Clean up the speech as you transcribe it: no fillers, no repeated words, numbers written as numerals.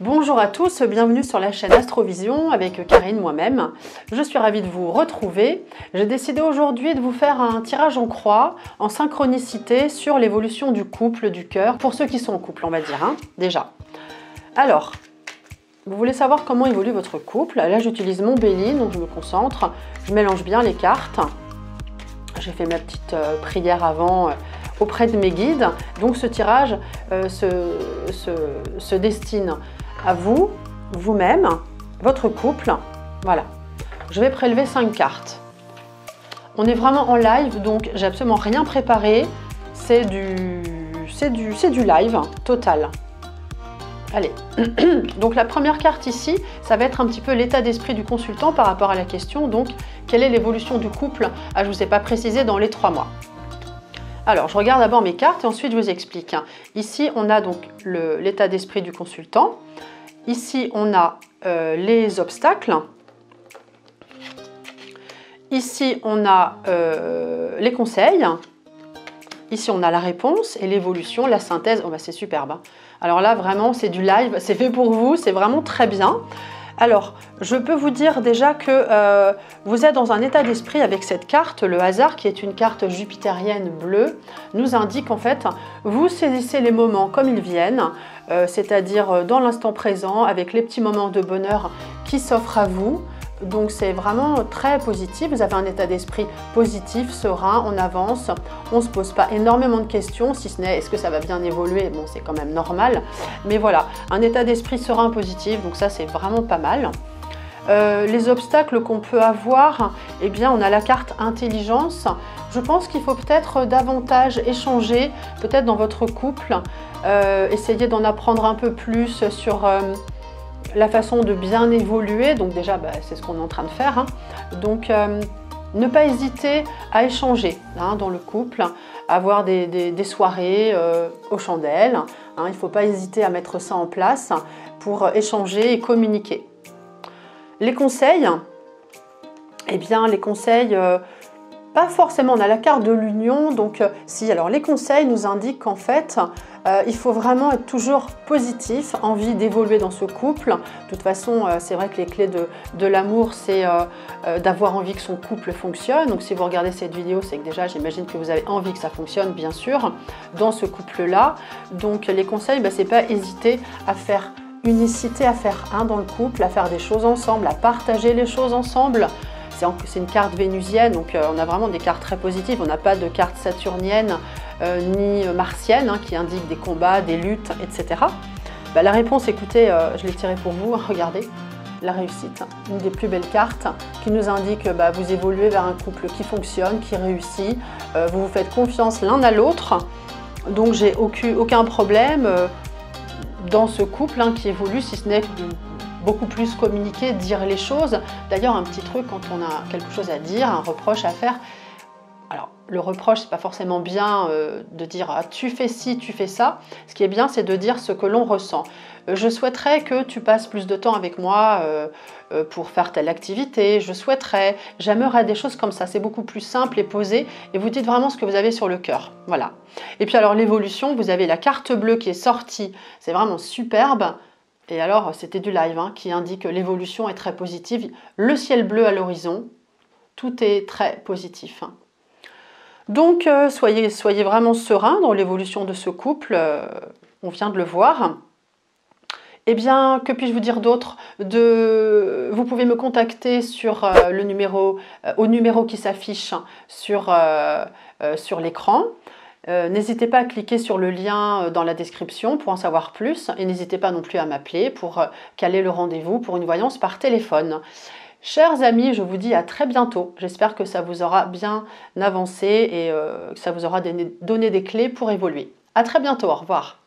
Bonjour à tous, bienvenue sur la chaîne Astrovision avec Karine, moi-même. Je suis ravie de vous retrouver. J'ai décidé aujourd'hui de vous faire un tirage en croix, en synchronicité, sur l'évolution du couple, du cœur, pour ceux qui sont en couple, on va dire, déjà. Alors, vous voulez savoir comment évolue votre couple? Là, j'utilise mon Béline, donc je me concentre, je mélange bien les cartes. J'ai fait ma petite prière avant auprès de mes guides. Donc ce tirage se destine à vous, vous-même, votre couple. Voilà. Je vais prélever 5 cartes. On est vraiment en live, donc j'ai absolument rien préparé. C'est du live total. Allez. Donc la première carte ici, ça va être un petit peu l'état d'esprit du consultant par rapport à la question. Donc, quelle est l'évolution du couple? Je ne vous ai pas précisé dans les 3 mois. Alors, je regarde d'abord mes cartes et ensuite je vous explique. Ici, on a donc l'état d'esprit du consultant. Ici, on a les obstacles. Ici, on a les conseils. Ici, on a la réponse et l'évolution, la synthèse. Oh, bah, c'est superbe. Alors là, vraiment, c'est du live. C'est fait pour vous. C'est vraiment très bien. Alors, je peux vous dire déjà que vous êtes dans un état d'esprit avec cette carte. Le hasard, qui est une carte jupitérienne bleue, nous indique en fait, vous saisissez les moments comme ils viennent, c'est-à-dire dans l'instant présent, avec les petits moments de bonheur qui s'offrent à vous. Donc c'est vraiment très positif, vous avez un état d'esprit positif, serein, on avance, on ne se pose pas énormément de questions, si ce n'est est-ce que ça va bien évoluer, bon c'est quand même normal, mais voilà, un état d'esprit serein, positif, donc ça c'est vraiment pas mal. Les obstacles qu'on peut avoir, eh bien on a la carte intelligence. Je pense qu'il faut peut-être davantage échanger, peut-être dans votre couple, essayer d'en apprendre un peu plus sur la façon de bien évoluer, donc déjà c'est ce qu'on est en train de faire. Donc ne pas hésiter à échanger dans le couple, avoir des soirées aux chandelles. Il ne faut pas hésiter à mettre ça en place pour échanger et communiquer. Les conseils, eh bien les conseils, pas forcément, on a la carte de l'union, donc si, alors les conseils nous indiquent qu'en fait, il faut vraiment être toujours positif, envie d'évoluer dans ce couple. De toute façon, c'est vrai que les clés de l'amour, c'est d'avoir envie que son couple fonctionne. Donc si vous regardez cette vidéo, c'est que déjà, j'imagine que vous avez envie que ça fonctionne, bien sûr, dans ce couple-là. Donc les conseils, c'est pas hésiter à faire unicité, à faire un dans le couple, à faire des choses ensemble, à partager les choses ensemble. C'est une carte vénusienne, donc on a vraiment des cartes très positives. On n'a pas de carte saturnienne ni martienne qui indiquent des combats, des luttes, etc. La réponse, écoutez, je l'ai tirée pour vous, regardez, la réussite, une des plus belles cartes qui nous indique que vous évoluez vers un couple qui fonctionne, qui réussit, vous vous faites confiance l'un à l'autre, donc j'ai aucun problème dans ce couple qui évolue, si ce n'est beaucoup plus communiquer, dire les choses. D'ailleurs, un petit truc, quand on a quelque chose à dire, un reproche à faire, alors le reproche, c'est pas forcément bien de dire tu fais ci, tu fais ça. Ce qui est bien, c'est de dire ce que l'on ressent. Je souhaiterais que tu passes plus de temps avec moi pour faire telle activité. Je souhaiterais, j'aimerais, des choses comme ça. C'est beaucoup plus simple et posé. Et vous dites vraiment ce que vous avez sur le cœur. Voilà. Et puis alors l'évolution, vous avez la carte bleue qui est sortie. C'est vraiment superbe. Et alors, c'était du live qui indique que l'évolution est très positive. Le ciel bleu à l'horizon, tout est très positif. Donc, soyez vraiment serein dans l'évolution de ce couple. On vient de le voir. Eh bien, que puis-je vous dire d'autre? Vous pouvez me contacter sur au numéro qui s'affiche sur l'écran. N'hésitez pas à cliquer sur le lien dans la description pour en savoir plus et n'hésitez pas non plus à m'appeler pour caler le rendez-vous pour une voyance par téléphone. Chers amis, je vous dis à très bientôt. J'espère que ça vous aura bien avancé et que ça vous aura donné des clés pour évoluer. À très bientôt, au revoir.